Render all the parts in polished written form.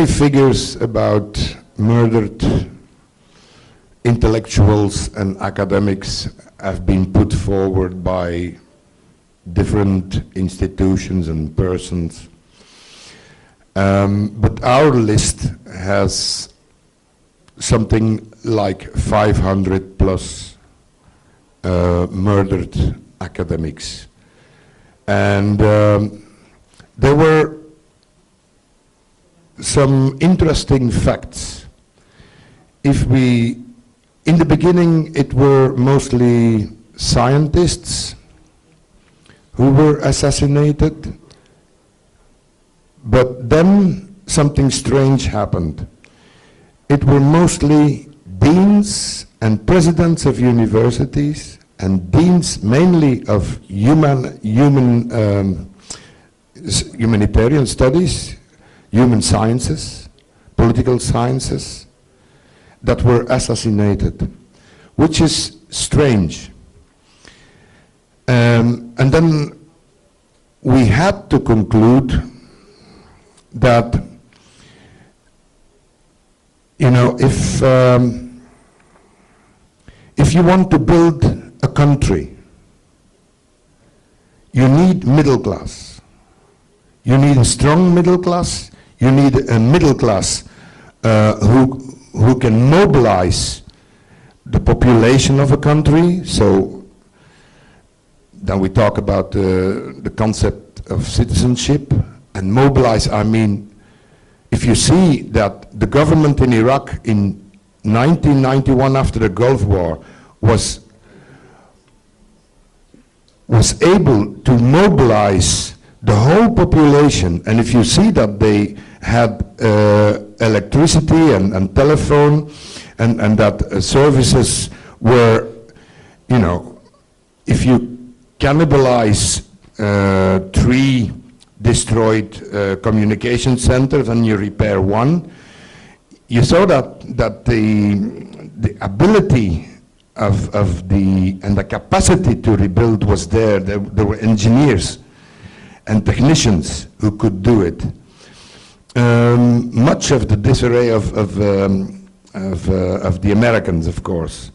many figures about murdered intellectuals and academics have been put forward by different institutions and persons. But our list has something like 500 plus murdered academics. And there were some interesting facts. In the beginning, it were mostly scientists who were assassinated, but then something strange happened. It were mostly deans and presidents of universities and deans mainly of humanitarian studies, human sciences, political sciences, that were assassinated, which is strange. And then we had to conclude that, you know, if you want to build a country, you need middle class. You need a strong middle class. You need a middle class who can mobilize the population of a country. So then we talk about the concept of citizenship. And mobilize, I mean, if you see that the government in Iraq in 1991 after the Gulf War was able to mobilize the whole population, and if you see that they had electricity and telephone, and that services were, you know, if you cannibalize 3 destroyed communication centers and you repair 1, you saw that the ability of the capacity to rebuild was there. There were engineers and technicians who could do it. Much of the disarray of the Americans, of course.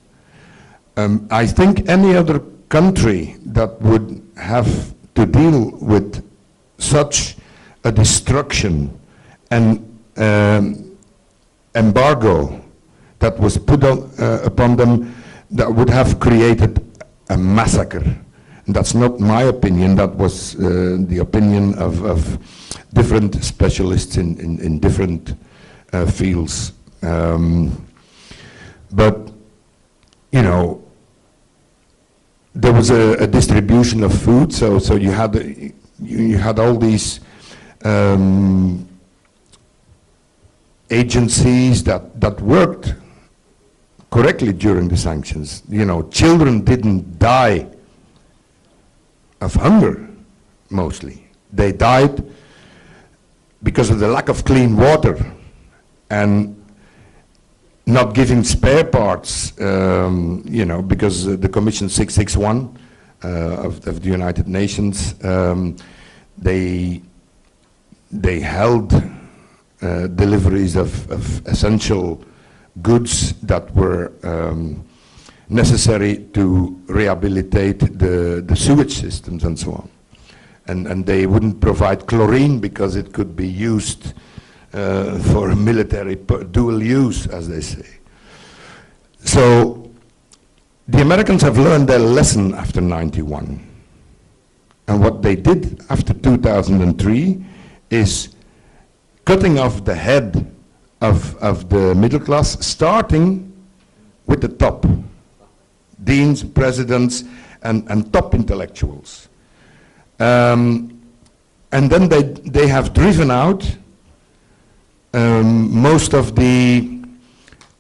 I think any other country that would have to deal with such a destruction and embargo that was put upon them, that would have created a massacre. And that's not my opinion, that was the opinion of different specialists in different fields. But, you know, there was a distribution of food, so you had all these agencies that worked correctly during the sanctions. You know, children didn't die of hunger, mostly. They died because of the lack of clean water and not giving spare parts, you know, because the Commission 661 of the United Nations, they held deliveries of essential goods that were necessary to rehabilitate the sewage systems and so on. And they wouldn't provide chlorine because it could be used for military dual use, as they say. So the Americans have learned their lesson after 91. And what they did after 2003 is cutting off the head of the middle class, starting with the top. Deans, presidents, and top intellectuals. And then they have driven out most of the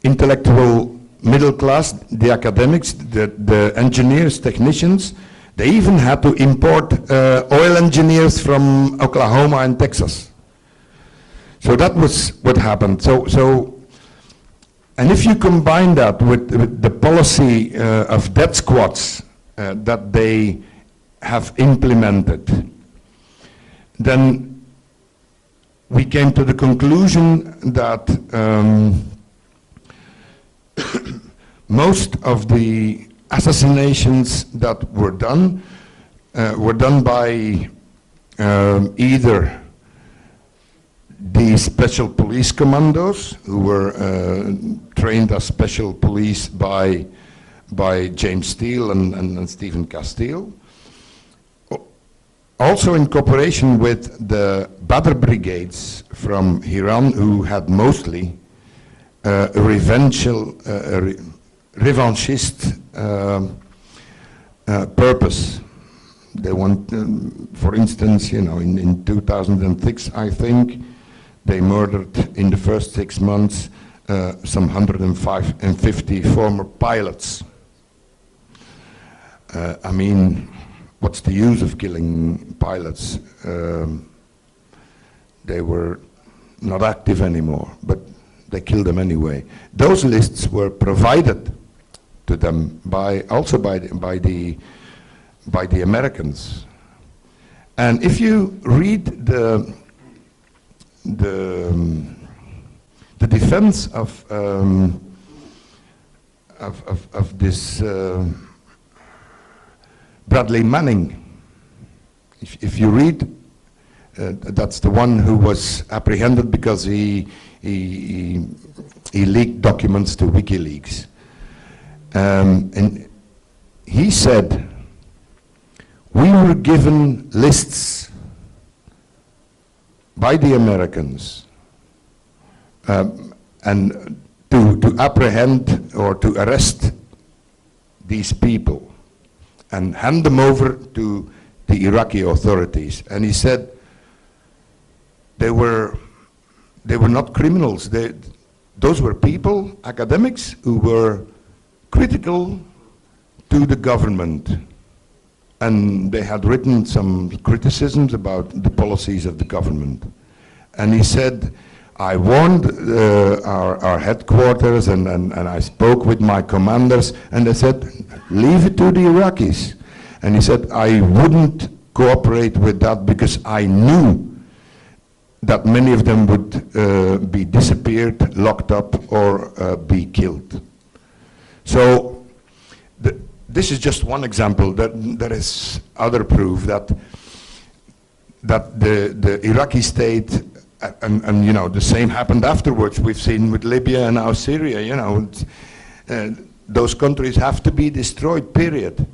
intellectual middle class, the academics, the engineers, technicians. They even had to import oil engineers from Oklahoma and Texas. So that was what happened. And if you combine that with the policy of death squads that they have implemented, then we came to the conclusion that most of the assassinations that were done by either the special police commandos who were trained as special police by James Steele and Stephen Castile, also in cooperation with the Badr brigades from Iran, who had mostly a revanchist purpose. They want, for instance, you know, in 2006, I think, they murdered in the first 6 months some 150 former pilots. I mean, what's the use of killing pilots? They were not active anymore, but they killed them anyway. Those lists were provided to them also by the Americans. And if you read the defense of this Bradley Manning, if you read, that's the one who was apprehended because he leaked documents to WikiLeaks. And he said, we were given lists by the Americans and to apprehend or to arrest these people and hand them over to the Iraqi authorities. And he said they were not criminals. Those were people, academics, who were critical to the government. And they had written some criticisms about the policies of the government. And he said, I warned our headquarters and I spoke with my commanders, and they said, leave it to the Iraqis. And he said, I wouldn't cooperate with that because I knew that many of them would be disappeared, locked up, or be killed. So this is just one example. There is other proof that the Iraqi state, and you know, the same happened afterwards. We've seen with Libya and now Syria. You know, those countries have to be destroyed. Period.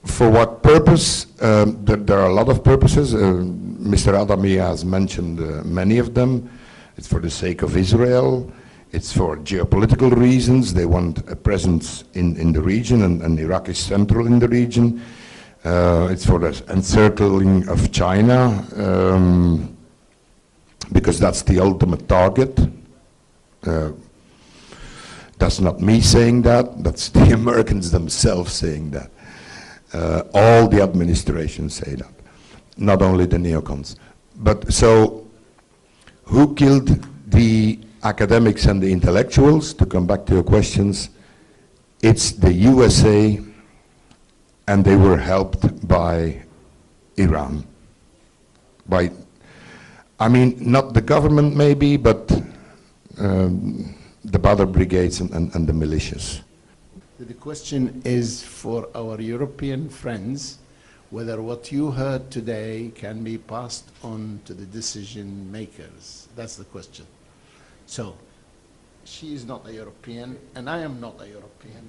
For what purpose? There are a lot of purposes. Mr. Adami has mentioned many of them. It's for the sake of Israel. It's for geopolitical reasons. They want a presence in the region, and Iraq is central in the region. It's for the encircling of China, because that's the ultimate target. That's not me saying that, that's the Americans themselves saying that. All the administrations say that, not only the neocons. But so, who killed the academics and the intellectuals? To come back to your questions, it's the USA, and they were helped by Iran. I mean, not the government maybe, but the Badr brigades and the militias. The question is for our European friends, whether what you heard today can be passed on to the decision makers. That's the question. So, she is not a European, and I am not a European.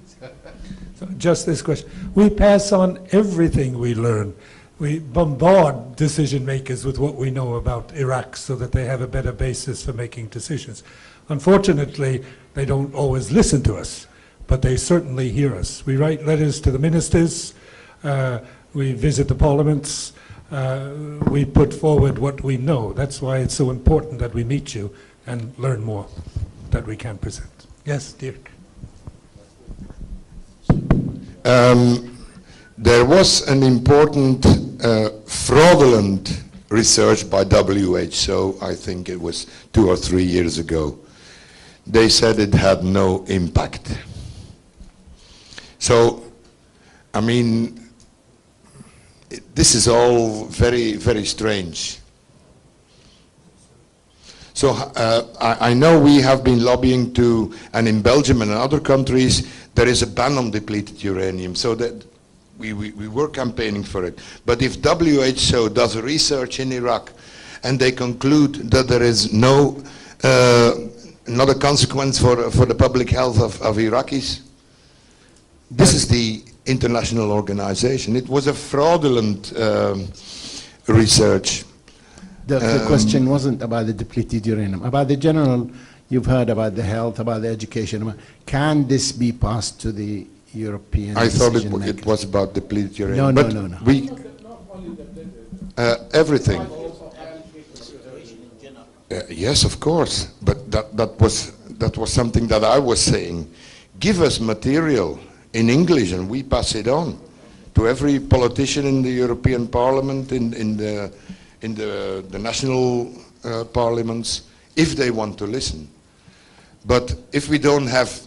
So just this question. We pass on everything we learn. We bombard decision makers with what we know about Iraq so that they have a better basis for making decisions. Unfortunately, they don't always listen to us, but they certainly hear us. We write letters to the ministers, we visit the parliaments, we put forward what we know. That's why it's so important that we meet you and learn more that we can present. Yes, Dirk. There was an important fraudulent research by WHO, I think it was 2 or 3 years ago. They said it had no impact. So, I mean, this is all very, very strange. So I know we have been lobbying to, and in Belgium and in other countries, there is a ban on depleted uranium, so that we were campaigning for it. But if WHO does research in Iraq and they conclude that there is not a consequence for the public health of Iraqis, this is the international organization. It was a fraudulent research. The question wasn't about the depleted uranium, about the general, you've heard about the health, about the education. Can this be passed to the European I thought decision-makers? it was about depleted uranium. No, but no, no. We, everything. Yes, of course, but that was something that I was saying. Give us material in English and we pass it on to every politician in the European Parliament, in the national parliaments, if they want to listen. But if we don't have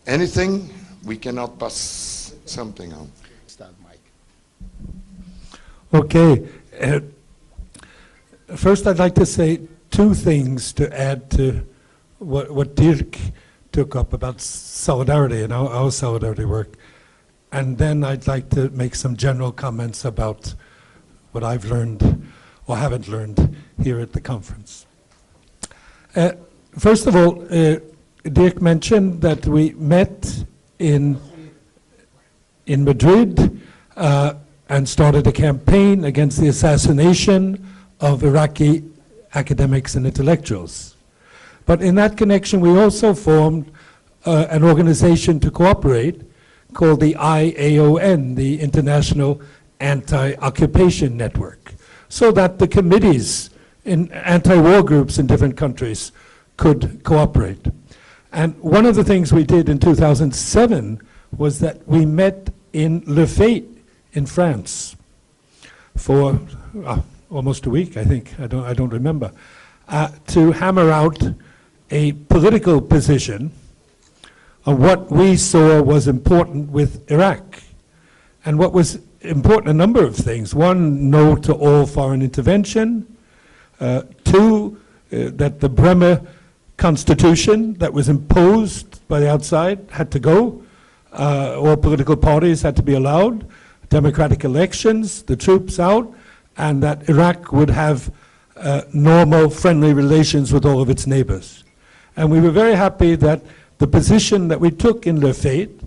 anything, we cannot pass something on. Start, Mike. Okay. First, I'd like to say two things to add to what Dirk took up about solidarity and our solidarity work. And then I'd like to make some general comments about what I've learned or haven't learned here at the conference. First of all, Dirk mentioned that we met in Madrid and started a campaign against the assassination of Iraqi academics and intellectuals. But in that connection, we also formed an organization to cooperate called the IAON, the International Anti-Occupation Network, so that the committees in anti-war groups in different countries could cooperate. And one of the things we did in 2007 was that we met in Le Fate in France for almost a week, I think, I don't remember, to hammer out a political position on what we saw was important with Iraq. And what was important, a number of things. One, no to all foreign intervention. Two, that the Bremer Constitution that was imposed by the outside had to go. All political parties had to be allowed. Democratic elections, the troops out, and that Iraq would have normal, friendly relations with all of its neighbors. And we were very happy that the position that we took in Le Fate,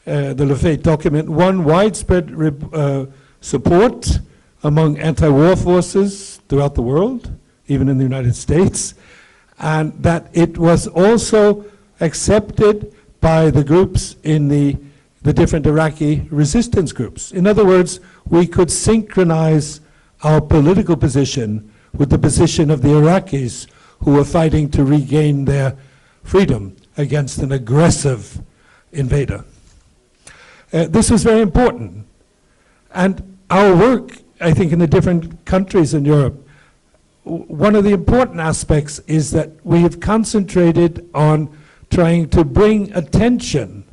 the Le Fate document, won widespread support among anti-war forces throughout the world, even in the United States, and that it was also accepted by the groups in the different Iraqi resistance groups. In other words, we could synchronize our political position with the position of the Iraqis who were fighting to regain their freedom against an aggressive invader. This was very important. And our work, I think, in the different countries in Europe, one of the important aspects is that we have concentrated on trying to bring attention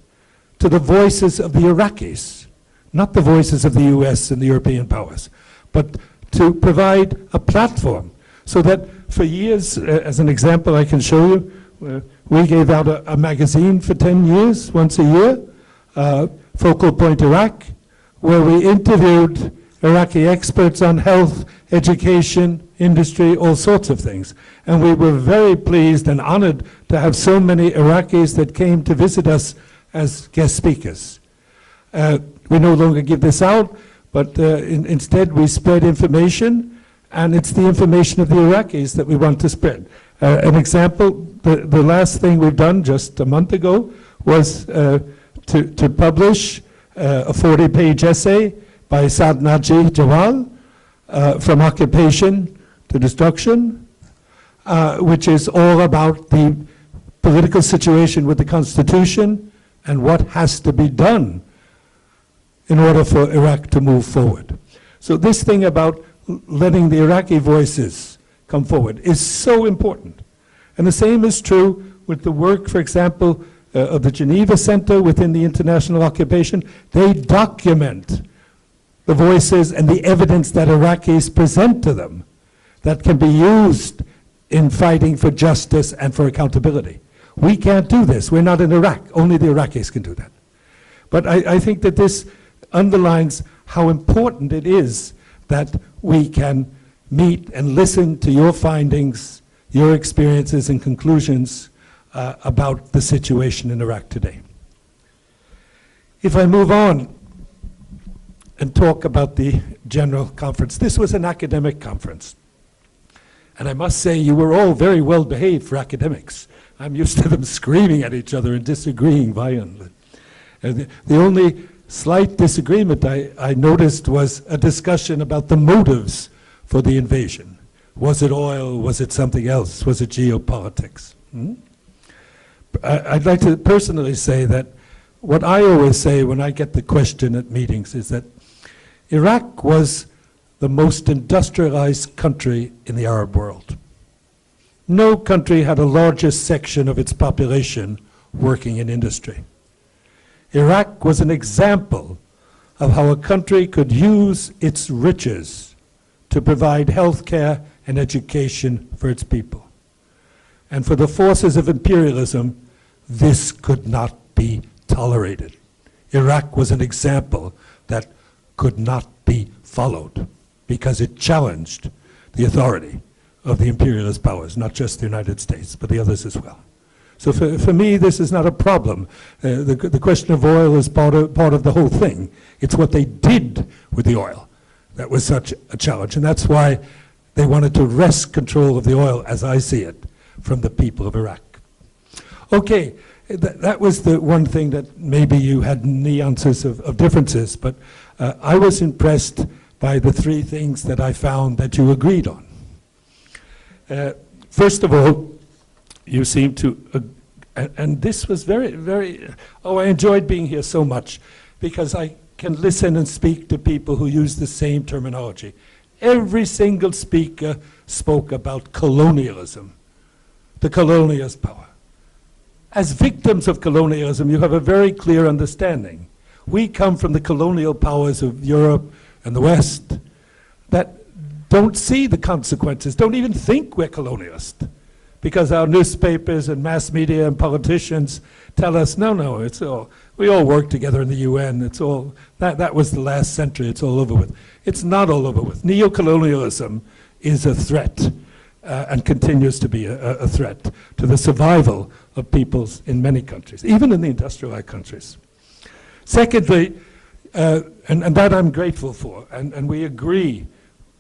to the voices of the Iraqis, not the voices of the US and the European powers, but to provide a platform so that for years, as an example I can show you, we gave out a magazine for 10 years, once a year, Focal Point Iraq, where we interviewed Iraqi experts on health, education, industry, all sorts of things. And we were very pleased and honored to have so many Iraqis that came to visit us as guest speakers. We no longer give this out, but instead we spread information, and it's the information of the Iraqis that we want to spread. An example, the last thing we've done just a month ago was to publish a 40-page essay by Saad Naji Jawal, From Occupation to Destruction, which is all about the political situation with the Constitution and what has to be done in order for Iraq to move forward. So this thing about letting the Iraqi voices come forward is so important. And the same is true with the work, for example, of the Geneva Center within the international occupation. They document the voices and the evidence that Iraqis present to them that can be used in fighting for justice and for accountability. We can't do this. We're not in Iraq. Only the Iraqis can do that. But I think that this underlines how important it is that we can meet and listen to your findings, your experiences and conclusions about the situation in Iraq today. If I move on and talk about the General Conference, this was an academic conference. And I must say you were all very well behaved for academics. I'm used to them screaming at each other and disagreeing violently. The only slight disagreement I noticed was a discussion about the motives for the invasion. Was it oil? Was it something else? Was it geopolitics? I'd like to personally say that what I always say when I get the question at meetings is that Iraq was the most industrialized country in the Arab world. No country had a larger section of its population working in industry. Iraq was an example of how a country could use its riches to provide health care and education for its people. And for the forces of imperialism, this could not be tolerated. Iraq was an example that could not be followed because it challenged the authority of the imperialist powers, not just the United States, but the others as well. So for me, this is not a problem. The question of oil is part of the whole thing. It's what they did with the oil that was such a challenge. And that's why they wanted to wrest control of the oil, as I see it, from the people of Iraq. Okay, that was the one thing that maybe you had nuances of differences, but I was impressed by the three things that I found that you agreed on. First of all, you seem to, and this was very, I enjoyed being here so much because I can listen and speak to people who use the same terminology. Every single speaker spoke about colonialism, the colonialist power. As victims of colonialism, you have a very clear understanding. We come from the colonial powers of Europe and the West that don't see the consequences, don't even think we're colonialist, because our newspapers and mass media and politicians tell us, no, it's all, we all work together in the UN, it's all, that was the last century, it's all over with. It's not all over with. Neocolonialism is a threat and continues to be a threat to the survival of peoples in many countries, even in the industrialized countries. Secondly, and that I'm grateful for, and we agree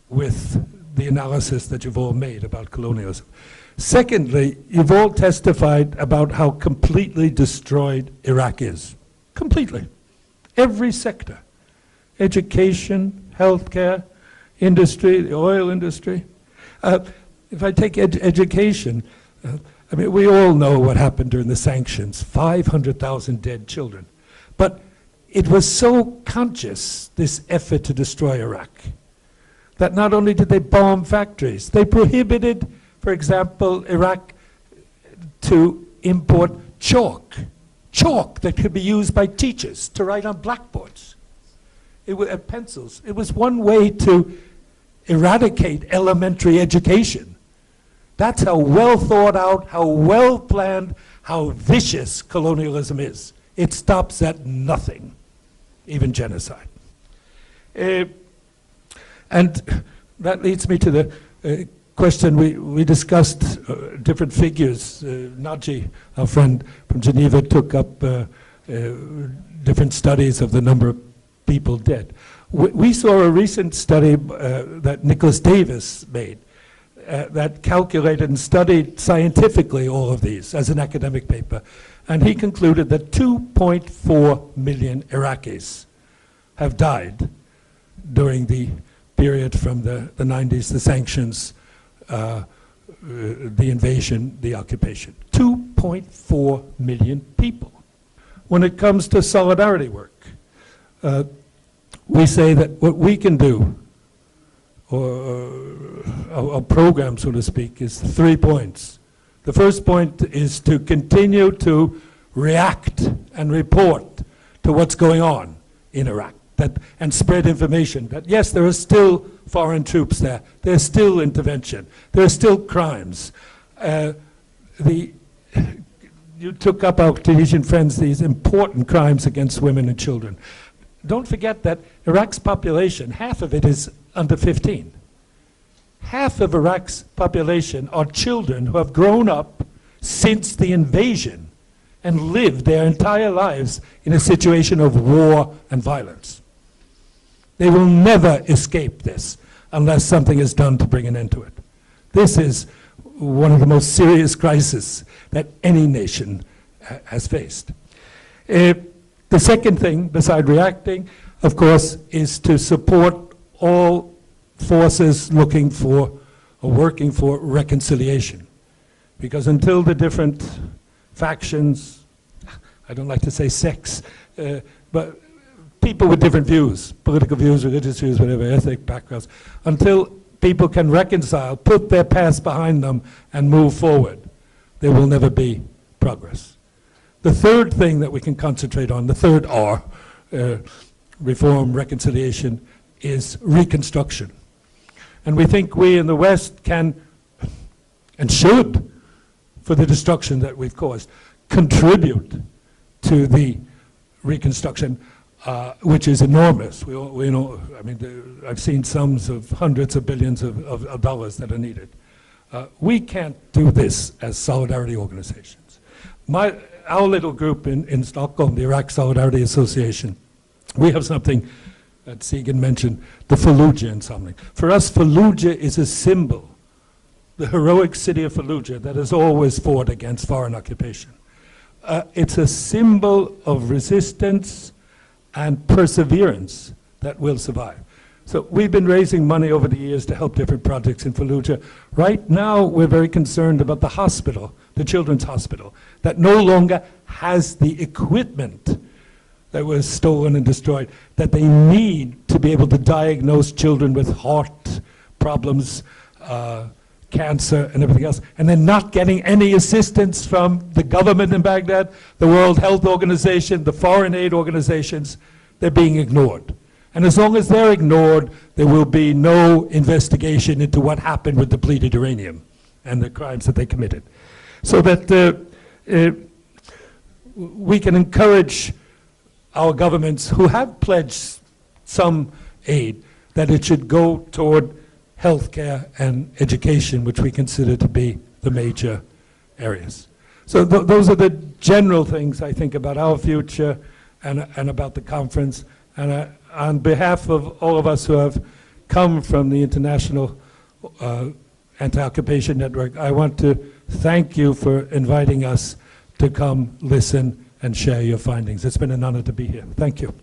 with the analysis that you've all made about colonialism. Secondly, you've all testified about how completely destroyed Iraq is. Completely. Every sector. Education, healthcare, industry, the oil industry. If I take education, I mean, we all know what happened during the sanctions, 500,000 dead children. But it was so conscious, this effort to destroy Iraq, that not only did they bomb factories, they prohibited, for example, Iraq to import chalk that could be used by teachers to write on blackboards, pencils. It was one way to eradicate elementary education. That's how well thought out, how well planned, how vicious colonialism is. It stops at nothing, even genocide. And that leads me to the question we discussed, different figures. Naji, our friend from Geneva, took up different studies of the number of people dead. We saw a recent study that Nicholas Davis made that calculated and studied scientifically all of these as an academic paper. And he concluded that 2.4 million Iraqis have died during the period from the 90s, the sanctions, the invasion, the occupation. 2.4 million people. When it comes to solidarity work, we say that what we can do, or a program, so to speak, is 3 points. The first point is to continue to react and report to what's going on in Iraq. and spread information that, yes, there are still foreign troops there. There's still intervention. There are still crimes. You took up, our Tunisian friends, these important crimes against women and children. Don't forget that Iraq's population, half of it is under 15. Half of Iraq's population are children who have grown up since the invasion and lived their entire lives in a situation of war and violence. They will never escape this unless something is done to bring an end to it. This is one of the most serious crises that any nation has faced. The second thing, beside reacting, of course, is to support all forces looking for or working for reconciliation. Because until the different factions, I don't like to say sects, but people with different views, political views, religious views, whatever, ethnic backgrounds, until people can reconcile, put their past behind them, and move forward, there will never be progress. The third thing that we can concentrate on, the third R, reform, reconciliation, is reconstruction. And we think we in the West can and should, for the destruction that we've caused, contribute to the reconstruction, which is enormous. We know, I mean, I've seen sums of hundreds of billions of dollars that are needed. We can't do this as solidarity organizations. Our little group in Stockholm, the Iraq Solidarity Association, we have something that Segan mentioned, the Fallujah and something. For us, Fallujah is a symbol, the heroic city of Fallujah that has always fought against foreign occupation. It's a symbol of resistance and perseverance that will survive. So we've been raising money over the years to help different projects in Fallujah. Right now, we're very concerned about the hospital, the children's hospital, that no longer has the equipment that was stolen and destroyed, that they need to be able to diagnose children with heart problems, cancer, and everything else. And they're not getting any assistance from the government in Baghdad, the World Health Organization, the foreign aid organizations. They're being ignored. And as long as they're ignored, there will be no investigation into what happened with depleted uranium and the crimes that they committed. So that we can encourage our governments who have pledged some aid, that it should go toward healthcare and education, which we consider to be the major areas. So those are the general things I think about our future and about the conference. And on behalf of all of us who have come from the International Anti-Occupation Network, I want to thank you for inviting us to come listen and share your findings. It's been an honor to be here. Thank you.